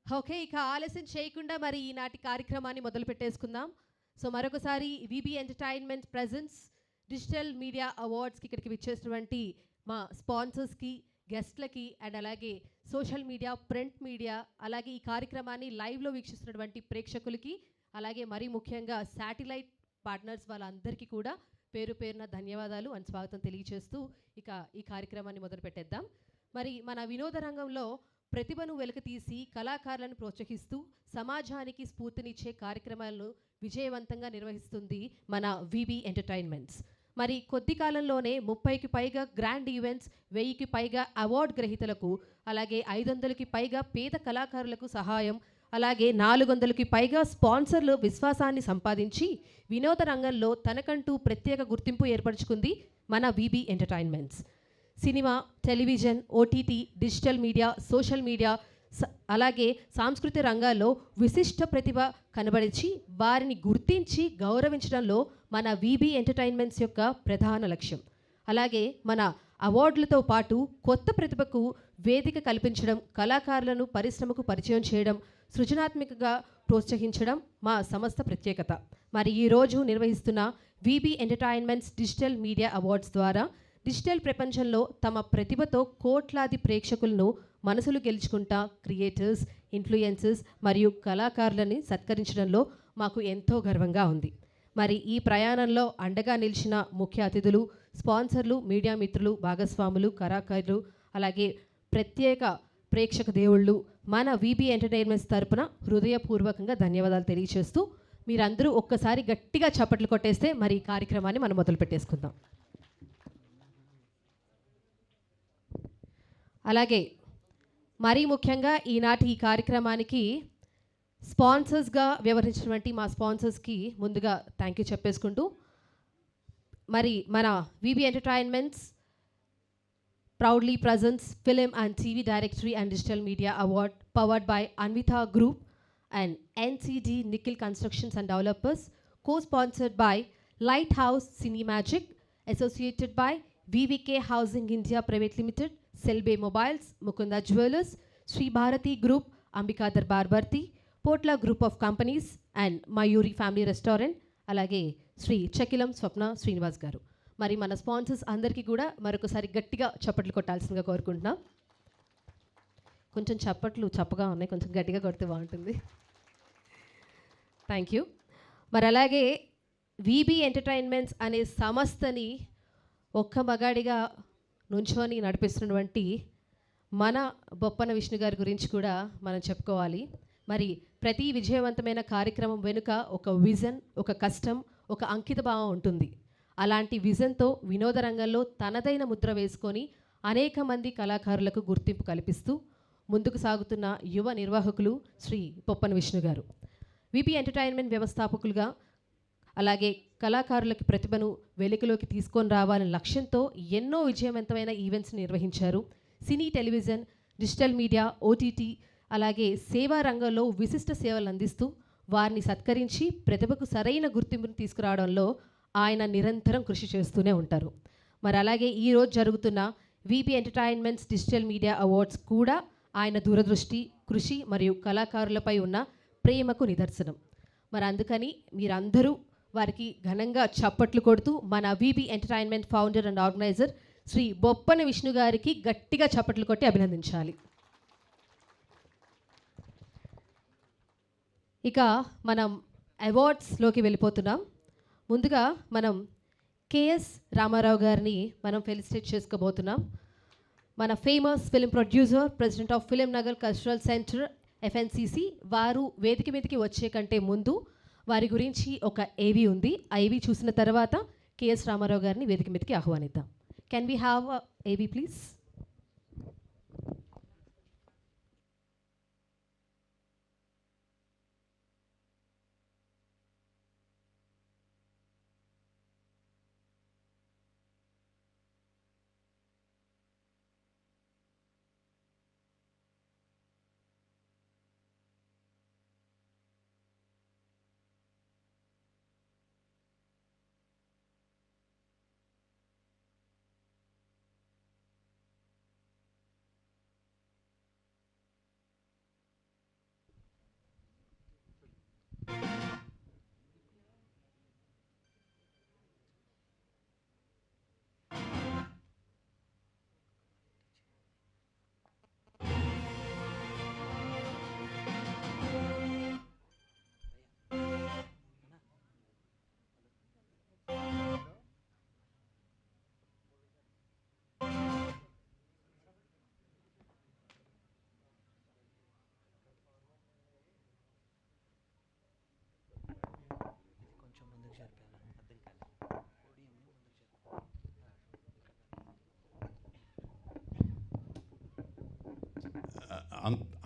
Okay. ఇక ఆలస్యం చేయకుండా మరి ఈనాటి కార్యక్రమాన్ని మొదలుపెట్టేసుకుందాం. సో, మరొకసారి VB entertainment presents digital media అవార్డ్స్‌కి ఇక్కడికి విచ్చేసినటువంటి మా స్పాన్సర్స్‌కి, గెస్ట్‌లకి అండ్ అలాగే సోషల్ మీడియా, ప్రింట్ మీడియా, అలాగే ఈ కార్యక్రమాన్ని లైవ్‌లో వీక్షిస్తున్నటువంటి ప్రేక్షకులకి, అలాగే మరీ ముఖ్యంగా శాటిలైట్ పార్ట్నర్స్ వాళ్ళందరికీ కూడా పేరు పేరున ధన్యవాదాలు అండ్ స్వాగతం తెలియచేస్తూ ఇక ఈ కార్యక్రమాన్ని మొదలుపెట్టేద్దాం. మరి మన వినోద రంగంలో ప్రతిభను వెలికితీసి కళాకారులను ప్రోత్సహిస్తూ సమాజానికి స్ఫూర్తినిచ్చే కార్యక్రమాలను విజయవంతంగా నిర్వహిస్తుంది మన వీబీ ఎంటర్టైన్మెంట్స్. మరి కొద్ది కాలంలోనే 30కి పైగా గ్రాండ్ ఈవెంట్స్, 1000కి పైగా అవార్డు గ్రహీతలకు, అలాగే 500కి పైగా పేద కళాకారులకు సహాయం, అలాగే 400కి పైగా స్పాన్సర్లు విశ్వాసాన్ని సంపాదించి వినోద రంగంలో తనకంటూ ప్రత్యేక గుర్తింపు ఏర్పరచుకుంది మన VB entertainments. Cinema, television, OTT, digital media, social media, అలాగే సాంస్కృతిక రంగాల్లో విశిష్ట ప్రతిభ కనబరించి వారిని గుర్తించి గౌరవించడంలో మన వీబీ ఎంటర్టైన్మెంట్స్ యొక్క ప్రధాన లక్ష్యం. అలాగే మన అవార్డులతో పాటు కొత్త ప్రతిభకు వేదిక కల్పించడం, కళాకారులను పరిశ్రమకు పరిచయం చేయడం, సృజనాత్మకంగా ప్రోత్సహించడం మా సంస్థ ప్రత్యేకత. మరి ఈరోజు నిర్వహిస్తున్న VB entertainments digital media awards ద్వారా డిజిటల్ ప్రపంచంలో తమ ప్రతిభతో కోట్లాది ప్రేక్షకులను మనసులు గెలుచుకుంటా క్రియేటర్స్, ఇన్ఫ్లుయెన్సర్స్ మరియు కళాకారులని సత్కరించడంలో మాకు ఎంతో గర్వంగా ఉంది. మరి ఈ ప్రయాణంలో అండగా నిలిచిన ముఖ్య అతిథులు, స్పాన్సర్లు, మీడియా మిత్రులు, భాగస్వాములు, కళాకారులు, అలాగే ప్రత్యేక ప్రేక్షక దేవుళ్ళు మన వీబీ ఎంటర్టైన్మెంట్స్ తరపున హృదయపూర్వకంగా ధన్యవాదాలు తెలియజేస్తూ మీరందరూ ఒక్కసారి గట్టిగా చప్పట్లు కొట్టేస్తే మరి ఈ కార్యక్రమాన్ని మనం మొదలు పెట్టేసుకుందాం. అలాగే మరీ ముఖ్యంగా ఈనాటి ఈ కార్యక్రమానికి స్పాన్సర్స్గా వ్యవహరించినటువంటి మా స్పాన్సర్స్కి ముందుగా థ్యాంక్ యూ చెప్పేసుకుంటూ, మరి మన VB entertainments proudly presents Film and TV Directory and Digital Media Award powered by Anvita Group and NCD Nickel Constructions and Developers, co-sponsored by Lighthouse Cinemagic, associated by VVK Housing India Private Limited, Selbe Mobiles, Mukunda Jewelers, Sri Bharati Group, Ambika Darbar Bharti, Potla Group of Companies and Mayuri Family Restaurant, alage Sri Chakilam Swapna Srinivas Garu. మరి మన sponsors అందరికీ కూడా మరొకసారి గట్టిగా చప్పట్లు కొట్టాల్సిందిగా కోరుకుంటున్నాం. కొంచెం చప్పట్లు చప్పగా ఉన్నాయి, కొంచెం గట్టిగా కొడితే బాగుంటుంది. Thank you. మరి అలాగే వీబీ ఎంటర్టైన్మెంట్స్ అనే సంస్థని ఒక్క మగాడిగా నుంచొని నడిపిస్తున్నటువంటి మన బొప్పన విష్ణు గారి గురించి కూడా మనం చెప్పుకోవాలి. మరి ప్రతి విజయవంతమైన కార్యక్రమం వెనుక ఒక విజన్, ఒక కష్టం, ఒక అంకిత భావం ఉంటుంది. అలాంటి విజన్తో వినోద రంగంలో తనదైన ముద్ర వేసుకొని అనేక మంది కళాకారులకు గుర్తింపు కల్పిస్తూ ముందుకు సాగుతున్న యువ నిర్వాహకులు శ్రీ బొప్పన విష్ణు గారు. వీబీ ఎంటర్టైన్మెంట్ వ్యవస్థాపకులుగా, అలాగే కళాకారులకి ప్రతిభను వెలుగులోకి తీసుకొని రావాలనే లక్ష్యంతో ఎన్నో విజయవంతమైన ఈవెంట్స్ నిర్వహించారు. సినీ, టెలివిజన్, డిజిటల్ మీడియా, ఓటీటీ, అలాగే సేవా రంగంలో విశిష్ట సేవలు అందిస్తూ వారిని సత్కరించి ప్రతిభకు సరైన గుర్తింపును తీసుకురావడంలో ఆయన నిరంతరం కృషి చేస్తూనే ఉంటారు. మరి అలాగే ఈరోజు జరుగుతున్న VB entertainments digital media awards కూడా ఆయన దూరదృష్టి, కృషి మరియు కళాకారులపై ఉన్న ప్రేమకు నిదర్శనం. మరి అందుకని మీరందరూ వారికి ఘనంగా చప్పట్లు కొడుతూ మన VB entertainment founder and organiser Shri Boppana Vishnu గారికి గట్టిగా చప్పట్లు కొట్టి అభినందించాలి. ఇక మనం అవార్డ్స్లోకి వెళ్ళిపోతున్నాం. ముందుగా మనం కేఎస్ రామారావు గారిని మనం ఫెలిసిటేట్ చేసుకోబోతున్నాం. మన famous film producer, president of film Nagar cultural centre FNCC వారు వేదిక మీదకి వచ్చే కంటే ముందు వారి గురించి ఒక ఏవి ఉంది. ఆ ఏవి చూసిన తర్వాత కేఎస్ రామారావు గారిని వేదిక మీదకి ఆహ్వానిద్దాం. కెన్ వీ హ్యావ్ ఏవి ప్లీజ్?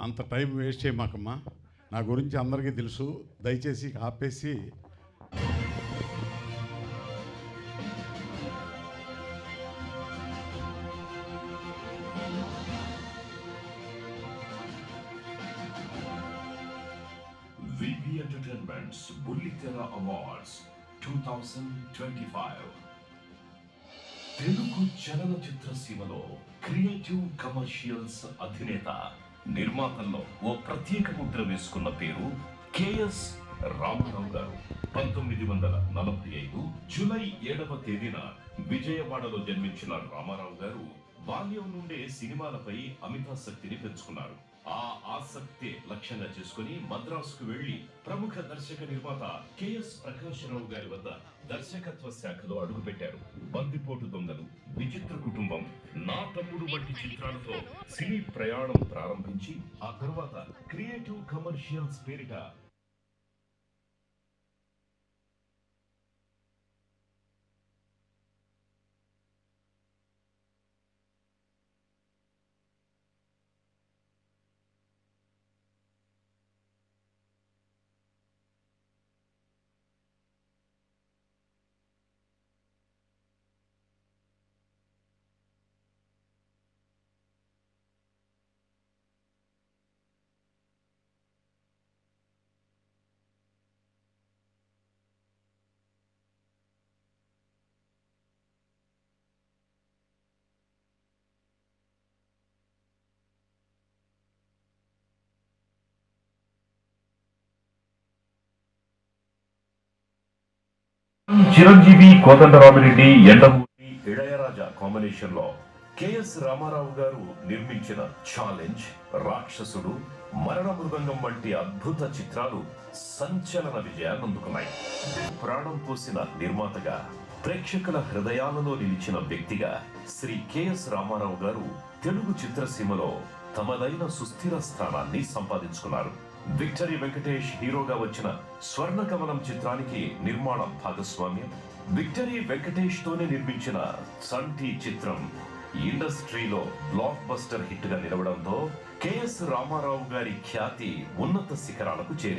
అంత టైం వేస్ట్ చేయమాకమ్మా. నా గురించి అందరికీ తెలుసు. దయచేసి ఆపేసి VB Entertainment's Bullitera Awards 2025 Telugu చలనచిత్ర సీమలో క్రియేటివ్ కమర్షియల్స్ అధినేత నిర్మాతల్లో ఓ ప్రత్యేక ముద్ర వేసుకున్న పేరు కెఎస్ రామారావు గారు. 1945 జూలై 7వ తేదీన విజయవాడలో జన్మించిన రామారావు గారు బాల్యం నుండే సినిమాలపై అమితాసక్తిని పెంచుకున్నారు. ఆ ఆసక్తి లక్ష్యంగా చేసుకుని మద్రాసుకు వెళ్లి ప్రముఖ దర్శక నిర్మాత కెఎస్ ప్రకాశరావు గారి వద్ద దర్శకత్వ శాఖలో అడుగుపెట్టారు. బందిపోటు దొంగలు, విచిత్ర కుటుంబం, నా తమ్ముడు వంటి చిత్రాలతో సినీ ప్రయాణం ప్రారంభించి ఆ తరువాత క్రియేటివ్ కమర్షియల్స్ పేరిట చిరంజీవి, కోదండరామిరెడ్డి, ఎండమూరి, ఇళయరాజా కాంబినేషన్ లో కెఎస్ రామారావు గారు నిర్మించిన ఛాలెంజ్, రాక్షసుడు, మరణ మృదంగం వంటి అద్భుత చిత్రాలు సంచలన విజయాన్ని అందుకున్నాయి. ప్రాణం పోసిన నిర్మాతగా, ప్రేక్షకుల హృదయాలలో నిలిచిన వ్యక్తిగా శ్రీ కెఎస్ రామారావు గారు తెలుగు చిత్రసీమలో తమదైన సుస్థిర స్థానాన్ని సంపాదించుకున్నారు. విక్టరీ వెంకటేష్ హీరోగా వచ్చిన స్వర్ణకమలం చిత్రానికి నిర్మాణ భాగస్వామ్యం విక్టరీ వెంకటేష్ తోనే నిర్మించిన సంటి చిత్రం ఇండస్ట్రీలో బ్లాక్ బస్టర్ హిట్ గా నిలవడంతో కెఎస్ రామారావు గారి ఖ్యాతి ఉన్నత శిఖరాలకు చేరింది.